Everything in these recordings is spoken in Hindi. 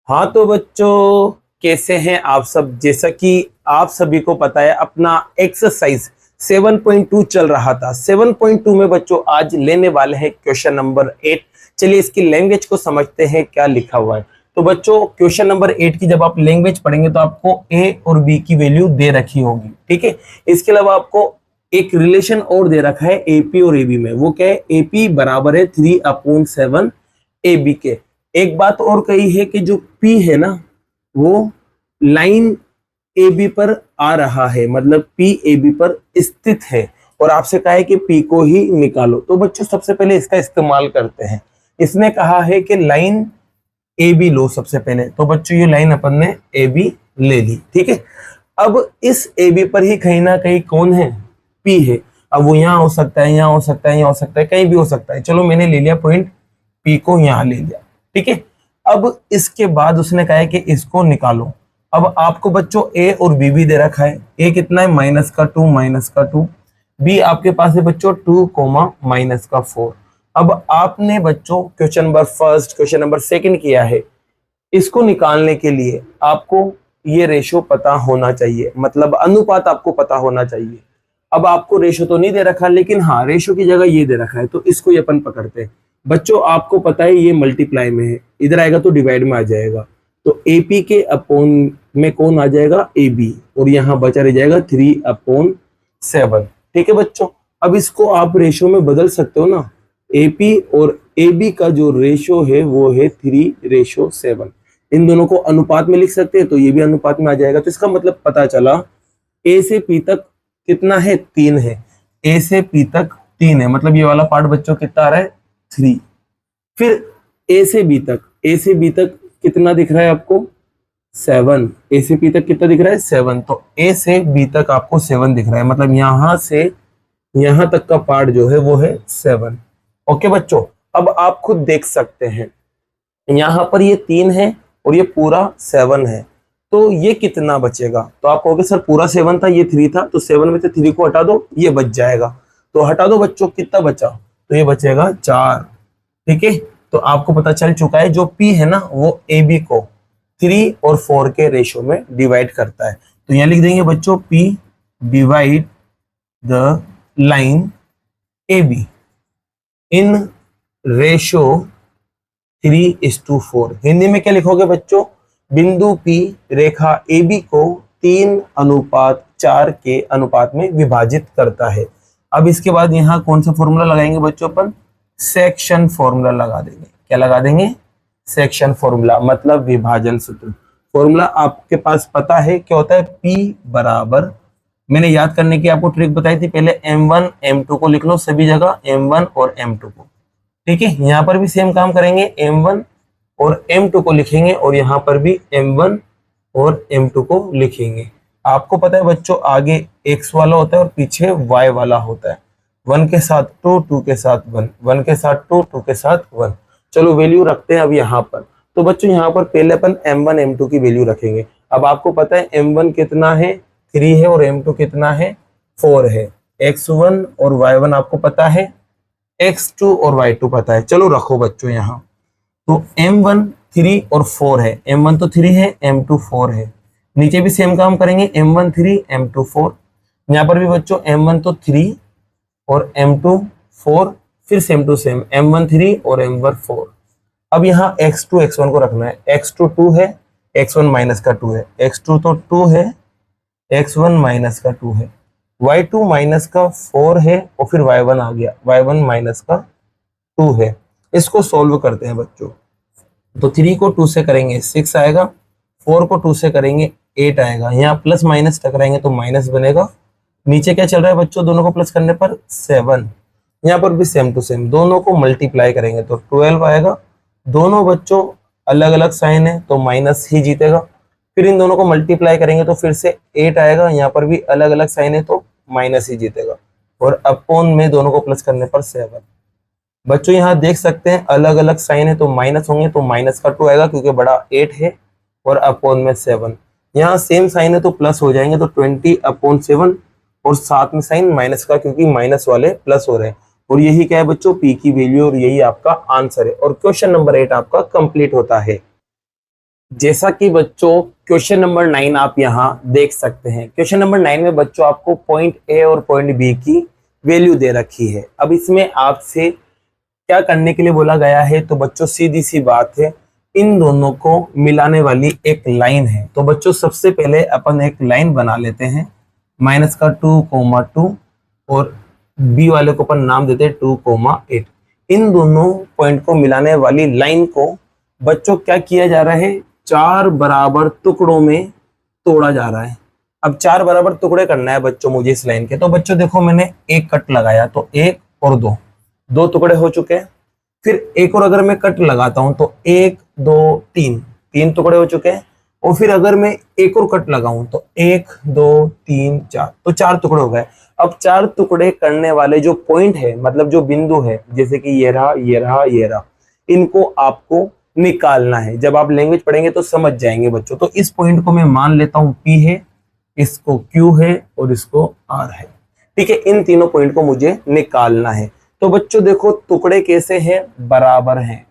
हाँ तो बच्चों, कैसे हैं आप सब। जैसा कि आप सभी को पता है, अपना एक्सरसाइज 7.2 चल रहा था। 7.2 में बच्चों आज लेने वाले हैं क्वेश्चन नंबर 8। चलिए इसकी लैंग्वेज को समझते हैं क्या लिखा हुआ है। तो बच्चों क्वेश्चन नंबर 8 की जब आप लैंग्वेज पढ़ेंगे तो आपको ए और बी की वैल्यू दे रखी होगी, ठीक है। इसके अलावा आपको एक रिलेशन और दे रखा है एपी और एबी में। वो क्या है? एपी बराबर है 3/7 एबी के। एक बात और कही है कि जो P है ना, वो लाइन AB पर आ रहा है, मतलब P AB पर स्थित है, और आपसे कहा है कि P को ही निकालो। तो बच्चों सबसे पहले इसका इस्तेमाल करते हैं। इसने कहा है कि लाइन AB लो सबसे पहले। तो बच्चों ये लाइन अपन ने AB ले ली, ठीक है। अब इस AB पर ही कहीं ना कहीं कौन है? P है। अब वो यहाँ हो सकता है, यहाँ हो सकता है, यहाँ हो सकता है, कहीं भी हो सकता है। चलो मैंने ले लिया पॉइंट P को, यहाँ ले लिया, ठीक है। अब इसके बाद उसने कहा है कि इसको निकालो। अब आपको बच्चों ए और बी भी दे रखा है। ए कितना है? -2 -2। बी आपके पास है बच्चों 2, -4। अब आपने बच्चों question number first, question number second किया है। इसको निकालने के लिए आपको ये रेशो पता होना चाहिए, मतलब अनुपात आपको पता होना चाहिए। अब आपको रेशो तो नहीं दे रखा, लेकिन हाँ रेशो की जगह ये दे रखा है, तो इसको ये अपन पकड़ते हैं। बच्चों आपको पता है ये मल्टीप्लाई में है, इधर आएगा तो डिवाइड में आ जाएगा। तो एपी के अपॉन में कौन आ जाएगा? AB, और यहाँ बचा रह जाएगा 3/7, ठीक है बच्चों। अब इसको आप रेशो में बदल सकते हो ना। एपी और AB का जो रेशो है वो है 3/7। इन दोनों को अनुपात में लिख सकते हैं, तो ये भी अनुपात में आ जाएगा। तो इसका मतलब पता चला ए से पी तक कितना है? 3 है। ए से पी तक 3 है, मतलब ये वाला पार्ट बच्चों कितना आ रहा है? 3। फिर ए से बी तक, ए से बी तक कितना दिख रहा है आपको? 7। ए से बी तक कितना दिख रहा है? 7। तो ए से बी तक आपको 7 दिख रहा है, मतलब यहां से यहां तक का पार्ट जो है वो है 7। ओके बच्चों, अब आप खुद देख सकते हैं, यहां पर ये 3 है और ये पूरा 7 है। तो ये कितना बचेगा? तो आप कहोगे सर पूरा 7 था, ये 3 था, तो 7 में से 3 को हटा दो, ये बच जाएगा। तो हटा दो बच्चों, कितना बचा? तो ये बचेगा 4, ठीक है। तो आपको पता चल चुका है जो P है ना, वो AB को 3 और 4 के रेशो में डिवाइड करता है। तो यहां लिख देंगे बच्चों P divide the line AB in ratio 3:4। Hindi में क्या लिखोगे बच्चों? बिंदु P रेखा AB को 3:4 के अनुपात में विभाजित करता है। अब इसके बाद यहाँ कौन सा फॉर्मूला लगाएंगे बच्चों? अपन सेक्शन फॉर्मूला लगा देंगे। क्या लगा देंगे? सेक्शन फॉर्मूला, मतलब विभाजन सूत्र। फॉर्मूला आपके पास पता है क्या होता है? P बराबर, मैंने याद करने की आपको ट्रिक बताई थी पहले, M1 M2 को लिख लो सभी जगह, M1 और M2 को, ठीक है। यहाँ पर भी सेम काम करेंगे, M1 और M2 को लिखेंगे, और यहाँ पर भी M1 और M2 को लिखेंगे। आपको पता है बच्चों, आगे X वाला होता है और पीछे Y वाला होता है। 1 के साथ 2, 2 के साथ 1, 1 के साथ 2, 2 के साथ 1। चलो वैल्यू रखते हैं अब यहाँ पर। तो बच्चों यहाँ पर पहले अपन M1 M2 की वैल्यू रखेंगे। अब आपको पता है M1 कितना है? 3 है, और M2 कितना है? 4 है। X1 और Y1 आपको पता है, X2 और Y2 पता है। चलो रखो बच्चों यहाँ। तो M1 3 और 4 है, M1 तो 3 है, M2 4 है। नीचे भी सेम काम करेंगे, M1 3 M2 4। यहाँ पर भी बच्चों M1 तो 3 और M2 4, फिर सेम टू सेम M1 3 और M1 4। अब यहाँ X2 X1 को रखना है। X2 2 है, X1 माइनस का 2 है, X2 तो 2 है, X1 माइनस का 2 है, Y2 माइनस का 4 है, और फिर Y1 आ गया, Y1 माइनस का 2 है। इसको सॉल्व करते हैं बच्चों। तो 3 को 2 से करेंगे 6 आएगा, 4 को 2 से करेंगे 8 आएगा। यहाँ प्लस माइनस टकराएंगे तो माइनस बनेगा। नीचे क्या चल रहा है बच्चों? दोनों को प्लस करने पर 7। यहाँ पर भी सेम टू सेम, दोनों को मल्टीप्लाई करेंगे तो 12 आएगा। दोनों बच्चों अलग अलग साइन है तो माइनस ही जीतेगा। फिर इन दोनों को मल्टीप्लाई करेंगे तो फिर से 8 आएगा। यहाँ पर भी अलग अलग साइन है तो माइनस ही जीतेगा। और अपॉन में दोनों को प्लस करने पर 7। बच्चों यहाँ देख सकते हैं अलग अलग साइन है तो माइनस होंगे, तो माइनस का 2 आएगा क्योंकि बड़ा 8 है, और अपॉन में 7। यहाँ सेम साइन है तो प्लस हो जाएंगे, तो 20/7, और साथ में साइन माइनस का क्योंकि माइनस वाले प्लस हो रहे हैं। और यही क्या है बच्चों? P की वैल्यू, और यही आपका आंसर है। और क्वेश्चन नंबर 8 आपका कंप्लीट होता है। जैसा कि बच्चों क्वेश्चन नंबर 9 आप यहाँ देख सकते हैं। क्वेश्चन नंबर 9 में बच्चों आपको पॉइंट ए और पॉइंट बी की वैल्यू दे रखी है। अब इसमें आपसे क्या करने के लिए बोला गया है, तो बच्चों सीधी सी बात है, इन दोनों को मिलाने वाली एक लाइन है। तो बच्चों सबसे पहले अपन एक लाइन बना लेते हैं, माइनस का 2,2 और बी वाले को अपन नाम देते हैं 2,8। इन दोनों पॉइंट को मिलाने वाली लाइन को बच्चों क्या किया जा रहा है, 4 बराबर टुकड़ों में तोड़ा जा रहा है। अब 4 बराबर टुकड़े करना है बच्चों मुझे इस लाइन के। तो बच्चों देखो मैंने एक कट लगाया, तो 1 और 2 टुकड़े हो चुके हैं। फिर एक और अगर मैं कट लगाता हूं तो 1 2 3 टुकड़े हो चुके हैं। और फिर अगर मैं एक और कट लगाऊं तो 1 2 3 4, तो 4 टुकड़े हो गए। अब 4 टुकड़े करने वाले जो पॉइंट है, मतलब जो बिंदु है, जैसे कि ये रहा, ये रहा, ये रहा, इनको आपको निकालना है। जब आप लैंग्वेज पढ़ेंगे तो समझ जाएंगे बच्चों। तो इस पॉइंट को मैं मान लेता हूं P है, इसको Q है और इसको R है। ठीक है, इन तीनों पॉइंट को मुझे निकालना है। तो बच्चों देखो टुकड़े कैसे हैं, बराबर हैं।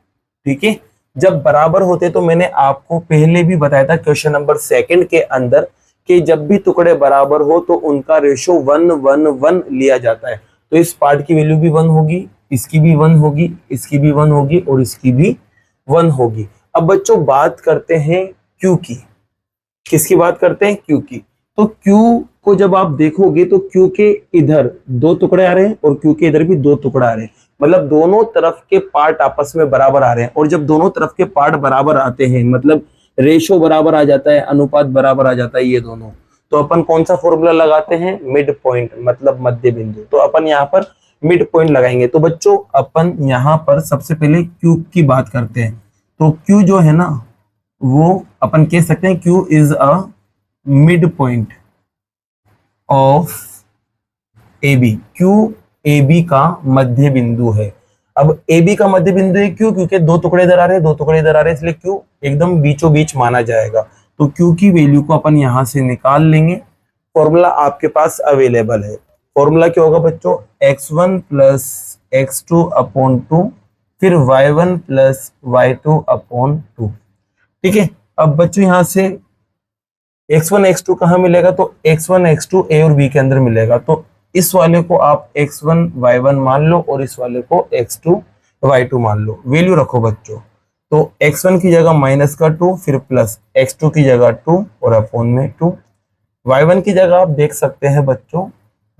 ठीक है, जब बराबर होते तो मैंने आपको पहले भी बताया था क्वेश्चन नंबर 2 के अंदर कि जब भी टुकड़े बराबर हो तो उनका रेशो 1 1 1 लिया जाता है। तो इस पार्ट की वैल्यू भी 1 होगी, इसकी भी 1 होगी, इसकी भी 1 होगी और इसकी भी 1 होगी। अब बच्चों बात करते हैं Q की। किसकी बात करते हैं, Q की। तो Q को जब आप देखोगे तो Q के इधर 2 टुकड़े आ रहे हैं और Q के इधर भी 2 टुकड़े आ रहे हैं, मतलब दोनों तरफ के पार्ट आपस में बराबर आ रहे हैं। और जब दोनों तरफ के पार्ट बराबर आते हैं, मतलब रेशो बराबर आ जाता है, अनुपात बराबर आ जाता है ये दोनों, तो अपन कौन सा फॉर्मूला लगाते हैं, मिड पॉइंट, मतलब मध्य बिंदु। तो अपन यहाँ पर मिड पॉइंट लगाएंगे। तो बच्चों अपन यहाँ पर सबसे पहले Q की बात करते हैं। तो Q जो है ना, वो अपन कह सकते हैं Q is a mid point of AB। Q AB का मध्य बिंदु है। अब AB का मध्य बिंदु है क्यों, क्योंकि 2 टुकड़े इधर आ रहे हैं, 2 टुकड़े इधर आ रहे हैं, इसलिए Q एकदम बीचों बीच माना जाएगा। तो Q की वैल्यू को अपन यहां से निकाल लेंगे। फॉर्मूला आपके पास अवेलेबल है। फॉर्मूला क्या होगा बच्चों, x1 प्लस x2 अपॉन 2, फिर y1 प्लस y2 अपॉन 2। ठीक है, अब बच्चों यहां से x1 x2 कहाँ मिलेगा, तो x1 x2 a और b के अंदर मिलेगा। तो इस वाले को आप x1 y1 मान लो और इस वाले को x2 y2 मान लो। वैल्यू रखो बच्चों। तो x1 की जगह माइनस का 2, फिर प्लस x2 की जगह 2 और अपॉन में 2। y1 की जगह आप देख सकते हैं बच्चों,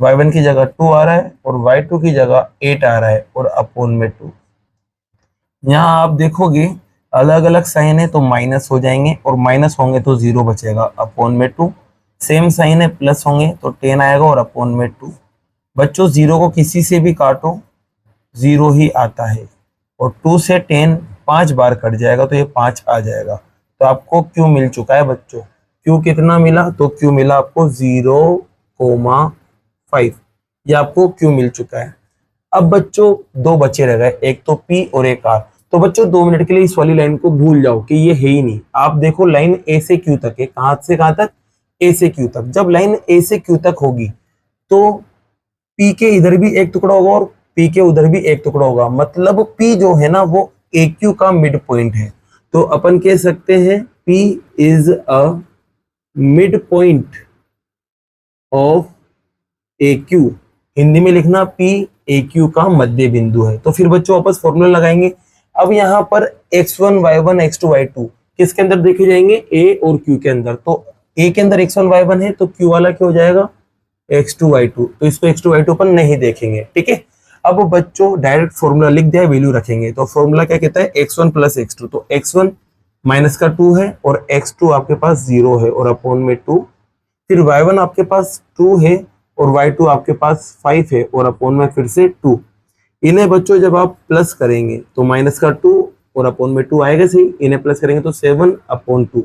y1 की जगह 2 आ रहा है और y2 की जगह 8 आ रहा है और अपॉन में 2। यहाँ आप देखोगे अलग अलग साइन है तो माइनस हो जाएंगे, और माइनस होंगे तो 0 बचेगा, अपॉन में 2। सेम साइन है, प्लस होंगे तो 10 आएगा और अपॉन में 2। बच्चों 0 को किसी से भी काटो 0 ही आता है, और 2 से 10 5 बार कट जाएगा तो ये 5 आ जाएगा। तो आपको Q मिल चुका है बच्चों। Q कितना मिला, तो Q मिला आपको 0,5। ये आपको Q मिल चुका है। अब बच्चों 2 बचे रह गए, एक तो P और एक R। तो बच्चों 2 मिनट के लिए इस वाली लाइन को भूल जाओ कि ये है ही नहीं। आप देखो लाइन A से Q तक है, कहां से कहां तक, A से Q तक। जब लाइन A से Q तक होगी तो P के इधर भी एक टुकड़ा होगा और P के उधर भी एक टुकड़ा होगा, मतलब P जो है ना वो AQ का मिड पॉइंट है। तो अपन कह सकते हैं P is a mid point of AQ। Hindi में लिखना P AQ का मध्य बिंदु है। तो फिर बच्चों वापस फॉर्मूला लगाएंगे। अब यहाँ पर x1 y1 x2 y2 किसके अंदर देखे जाएंगे, A और Q के अंदर। तो A के अंदर x1 y1 है तो Q वाला क्या हो जाएगा, x2 y2। तो इसको x2 y2 पर नहीं देखेंगे। ठीक है, अब बच्चों डायरेक्ट फॉर्मूला लिख दिया, वैल्यू रखेंगे। तो फॉर्मूला क्या कहता है, x1 प्लस x2। तो x1 माइनस का 2 है और x2 आपके पास 0 है और अपॉन में 2। फिर y1 आपके पास 2 है और y2 आपके पास 5 है और अपॉन में फिर से 2। इन्हें बच्चों जब आप प्लस करेंगे तो माइनस का 2 और अपॉन में 2 आएगा सही, इन्हें प्लस करेंगे तो 7 अपॉन 2।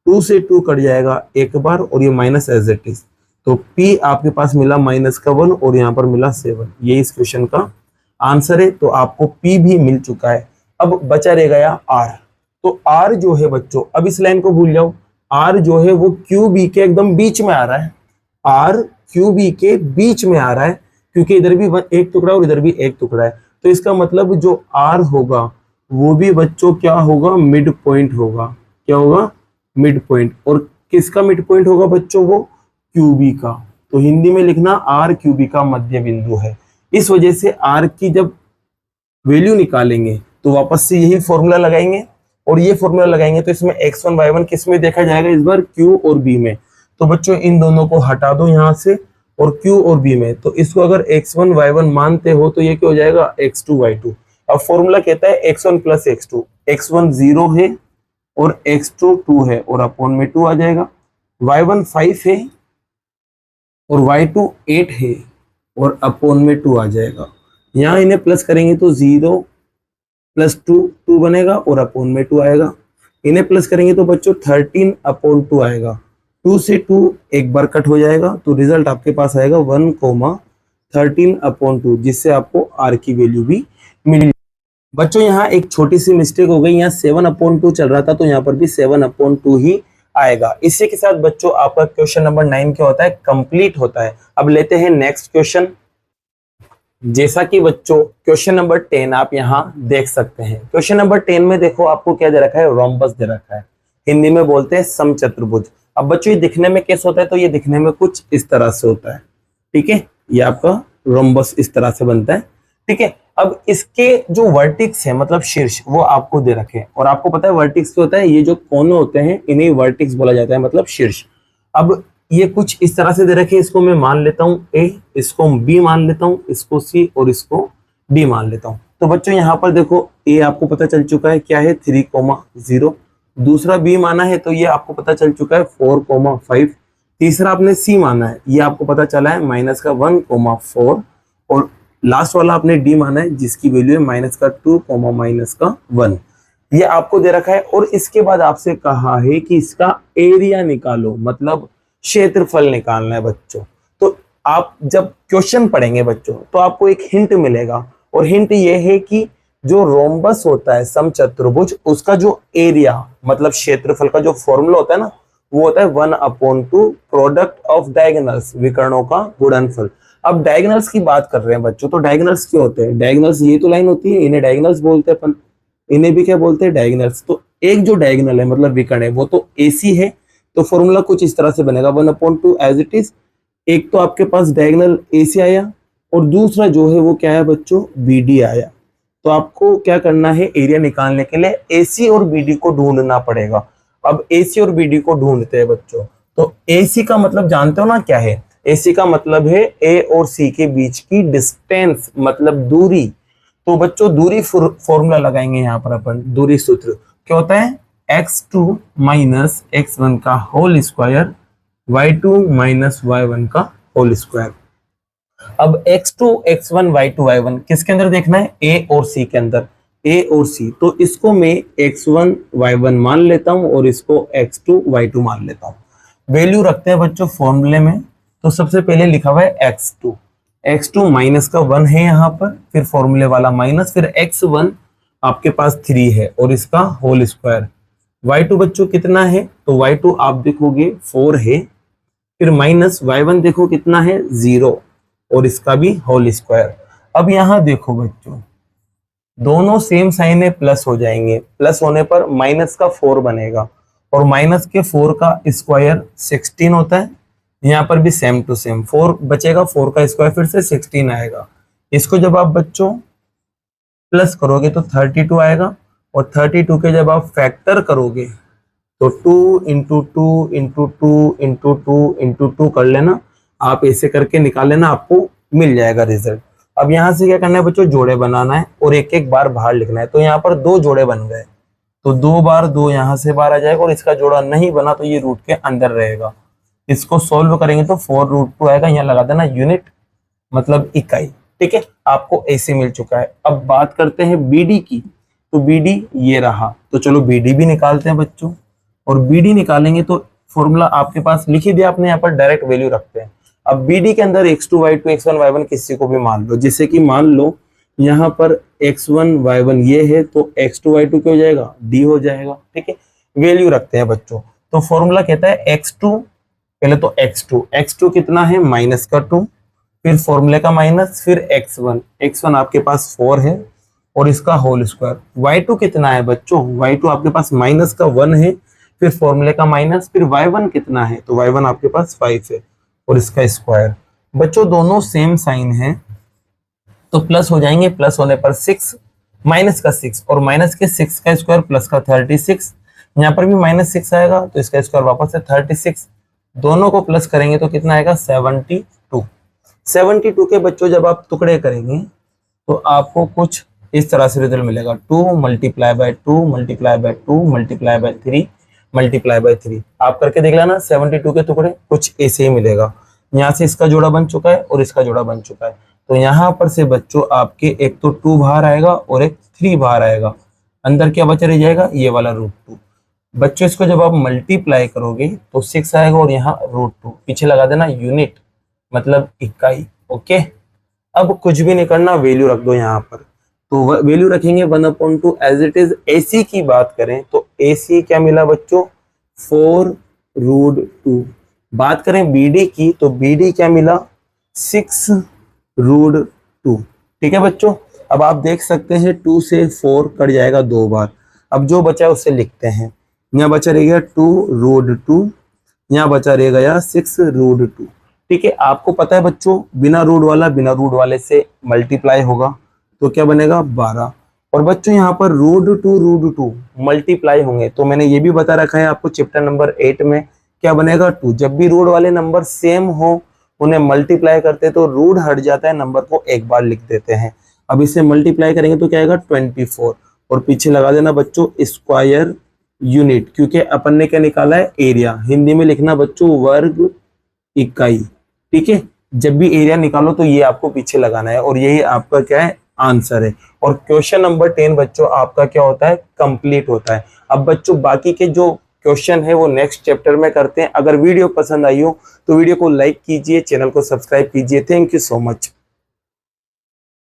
2 से 2 कट जाएगा एक बार और ये माइनस एज इट इज। तो P आपके पास मिला माइनस का 1 और यहाँ पर मिला 7। ये इस क्वेश्चन का आंसर है। तो आपको P भी मिल चुका है। अब बचा रह गया R। तो R जो है बच्चों, अब इस लाइन को भूल जाओ, R जो है वो QB के एकदम बीच में आ रहा है। R QB के बीच में आ रहा है क्योंकि इधर भी एक टुकड़ा और इधर भी एक टुकड़ा है। तो इसका मतलब जो R होगा वो भी बच्चों क्या होगा, मिड पॉइंट होगा। क्या होगा, मिड पॉइंट। और किसका मिड पॉइंट होगा बच्चों, वो क्यूबी का। तो हिंदी में लिखना आर क्यूबी का मध्य बिंदु है। इस वजह से आर की जब वैल्यू निकालेंगे तो वापस से यही फॉर्मूला लगाएंगे और ये फॉर्मूला लगाएंगे, तो इसमें x1 y1 किस में देखा जाएगा इस बार, q और b में। तो बच्चों इन दोनों को हटा दो यहाँ से और q और b में, तो इसको अगर x1 y1 मानते हो तो ये क्या हो जाएगा, x2 y2। अब फॉर्मूला कहता है x1 प्लस x2, x1 0 है और x2 2 है और अपॉन में 2 आ जाएगा, y1 5 है और y2 8 है और अपॉन में 2 आ जाएगा। यहाँ इन्हें प्लस करेंगे तो 0 प्लस 2 बनेगा और अपॉन में 2 आएगा। इन्हें प्लस करेंगे तो बच्चों 13 अपॉन 2 आएगा। 2 से 2 एक बार कट हो जाएगा तो रिजल्ट आपके पास आएगा 1,13 अपॉन 2, जिससे आपको आर की वैल्यू भी मिली। बच्चों यहाँ एक छोटी सी मिस्टेक हो गई, यहाँ 7 अपॉन 2 चल रहा था तो यहाँ पर भी 7 अपॉन 2 ही आएगा। इसी के साथ बच्चों आपका क्वेश्चन नंबर 9 क्या होता है, कंप्लीट होता है। अब लेते हैं नेक्स्ट क्वेश्चन। जैसा कि बच्चों क्वेश्चन नंबर 10 आप यहाँ देख सकते हैं। क्वेश्चन नंबर 10 में देखो आपको क्या दे रखा है, रोम्बस दे रखा है, हिंदी में बोलते हैं समचतुर्भुज। अब बच्चों ये दिखने में कैसे होता है, तो ये दिखने में कुछ इस तरह से होता है, ठीक है। ये आपका रोम्बस इस तरह से बनता है, ठीक है। अब इसके जो वर्टिक्स है मतलब शीर्ष, वो आपको दे रखे हैं और आपको पता है वर्टिक्स क्या होता है, ये जो कोने होते हैं इन्हें वर्टिक्स बोला जाता है, मतलब शीर्ष। अब ये कुछ इस तरह से दे रखे, इसको मैं मान लेता हूं ए, इसको बी मान लेता हूं, इसको सी और इसको डी मान लेता हूं। तो बच्चों यहाँ पर देखो ए आपको पता चल चुका है क्या है 3,0, दूसरा बी माना है तो ये आपको पता चल चुका है 4,5, तीसरा आपने सी माना है, ये आपको पता चला है -1,4 और लास्ट वाला आपने डी माना है जिसकी वैल्यू है -2, -1। ये आपको दे रखा है और इसके बाद आपसे कहा है कि इसका एरिया निकालो, मतलब क्षेत्रफल निकालना है बच्चों। तो आप जब क्वेश्चन पढ़ेंगे बच्चों तो आपको एक हिंट मिलेगा और हिंट ये है कि जो रोम्बस होता है समचतुर्भुज, उसका जो एरिया मतलब क्षेत्रफल का जो फॉर्मूला होता है ना, वो होता है 1/2 प्रोडक्ट ऑफ डायगोनल्स, विकर्णों का गुणनफल। अब डायगोनल्स की बात कर रहे हैं बच्चों, तो डायगोनल्स क्या होते हैं, डायगोनल्स ये तो लाइन होती है, इन्हें डायगोनल्स बोलते हैं अपन, इन्हें भी क्या बोलते हैं, डायगोनल्स। तो एक जो डायगोनल है मतलब विकर्ण है वो तो AC है, तो फॉर्मूला कुछ इस तरह से बनेगा 1/2 एज इट इज। एक तो आपके पास डायगोनल AC आया और दूसरा जो है वो क्या है बच्चों, BD आया। तो आपको क्या करना है, एरिया निकालने के लिए AC और BD को ढूंढना पड़ेगा। अब AC और BD को ढूंढते हैं बच्चों, तो AC का मतलब जानते हो ना क्या है, AC का मतलब है A और C के बीच की डिस्टेंस, मतलब दूरी। तो बच्चों दूरी फॉर्मूला लगाएंगे यहाँ पर अपन, दूरी सूत्र क्या होता है, x2 माइनस x1 का whole square, y2 minus y1 का होल स्क्वायर। अब x2 x1 y2 y1 किसके अंदर देखना है, A और C के अंदर, A और C। तो इसको मैं x1 y1 मान लेता हूं और इसको x2 y2 मान लेता हूं। वैल्यू रखते हैं बच्चों फॉर्मूले में, तो सबसे पहले लिखा हुआ है x2 माइनस का 1 है यहाँ पर, फिर फॉर्मूले वाला माइनस, फिर x1 आपके पास 3 है और इसका होल स्क्वायर। y2 बच्चों कितना है, तो y2 आप देखोगे 4 है, फिर माइनस y1 देखो कितना है 0 और इसका भी होल स्क्वायर। अब यहाँ देखो बच्चों दोनों सेम साइन है, प्लस हो जाएंगे, प्लस होने पर माइनस का 4 बनेगा और माइनस के 4 का स्क्वायर 16 होता है। यहाँ पर भी सेम टू सेम 4 बचेगा, 4 का स्क्वायर फिर से 16 आएगा। इसको जब आप बच्चों प्लस करोगे तो 32 आएगा और 32 के जब आप फैक्टर करोगे तो 2 इंटू 2 इंटू 2 इंटू 2 इंटू 2 कर लेना, आप ऐसे करके निकाल लेना, आपको मिल जाएगा रिजल्ट। अब यहाँ से क्या करना है बच्चों, जोड़े बनाना है और एक एक बार बाहर लिखना है। तो यहाँ पर 2 जोड़े बन गए, तो 2 बार 2 यहाँ से बाहर आ जाएगा और इसका जोड़ा नहीं बना तो ये रूट के अंदर रहेगा। इसको सोल्व करेंगे तो 4√2 आएगा, यहाँ लगा देना यूनिट मतलब इकाई, ठीक है। आपको ऐसे मिल चुका है। अब बात करते हैं BD की, तो BD ये रहा, तो चलो BD भी निकालते हैं बच्चों। और BD निकालेंगे तो फॉर्मूला आपके पास लिख ही दिया आपने, यहाँ पर डायरेक्ट वैल्यू रखते हैं। अब BD के अंदर x2 y2 x1 y1 किसी को भी मान लो, जैसे कि मान लो यहाँ पर x1 y1 ये है तो x2 y2 क्या हो जाएगा, D हो जाएगा, ठीक है। वैल्यू रखते हैं बच्चों, तो फॉर्मूला कहता है x2, पहले तो x2 कितना है -2, फिर फॉर्मूले का माइनस, फिर x1 आपके पास 4 है और इसका होल स्क्वायर। y2 कितना है बच्चों, y2 आपके पास -1 है, फिर फॉर्मूले का माइनस, फिर y1 कितना है, तो y1 आपके पास 5 है और इसका स्क्वायर। बच्चों दोनों सेम साइन है तो प्लस हो जाएंगे, प्लस होने पर 6, माइनस का 6 और माइनस के 6 का स्क्वायर प्लस का 36, यहाँ पर भी -6 आएगा तो इसका स्क्वायर वापस से 36, दोनों को प्लस करेंगे तो कितना आएगा 72। 72 के बच्चों जब आप टुकड़े करेंगे तो आपको कुछ इस तरह से रिजल्ट मिलेगा, 2 × 2 × 2 × 3 × 3। आप करके देख लेना, 72 के टुकड़े कुछ ऐसे ही मिलेगा। यहाँ से इसका जोड़ा बन चुका है और इसका जोड़ा बन चुका है, तो यहाँ पर से बच्चों आपके एक तो 2 बाहर आएगा और एक 3 बाहर आएगा, अंदर क्या बचा रह जाएगा, ये वाला √2। बच्चों इसको जब आप मल्टीप्लाई करोगे तो 6 आएगा और यहाँ √2, पीछे लगा देना यूनिट मतलब इकाई। ओके, अब कुछ भी नहीं करना, वैल्यू रख दो यहाँ पर, तो वैल्यू रखेंगे 1/2 एज इट इज। AC की बात करें तो AC क्या मिला बच्चों, 4√2। बात करें BD की तो BD क्या मिला, 6√2। ठीक है बच्चों, अब आप देख सकते हैं 2 से 4 कट जाएगा 2 बार। अब जो बचा है उसे लिखते हैं, यहाँ बचा रहेगा 2√2, यहाँ बचा रहेगा यहाँ 6√2। ठीक है, आपको पता है बच्चों बिना रूट वाले से मल्टीप्लाई होगा तो क्या बनेगा 12, और बच्चों यहाँ पर √2 मल्टीप्लाई होंगे तो मैंने ये भी बता रखा है आपको चैप्टर नंबर 8 में, क्या बनेगा 2। जब भी रूट वाले नंबर सेम हो उन्हें मल्टीप्लाई करते तो रूट हट जाता है, नंबर को एक बार लिख देते हैं। अब इसे मल्टीप्लाई करेंगे तो क्या आएगा 24, और पीछे लगा देना बच्चों स्क्वायर यूनिट, क्योंकि अपन ने क्या निकाला है एरिया, हिंदी में लिखना बच्चों वर्ग इकाई। ठीक है, जब भी एरिया निकालो तो ये आपको पीछे लगाना है और यही आपका क्या है आंसर है। और क्वेश्चन नंबर 10 बच्चों आपका क्या होता है, कंप्लीट होता है। अब बच्चों बाकी के जो क्वेश्चन है वो नेक्स्ट चैप्टर में करते हैं। अगर वीडियो पसंद आई हो तो वीडियो को लाइक कीजिए, चैनल को सब्सक्राइब कीजिए। Thank you so much.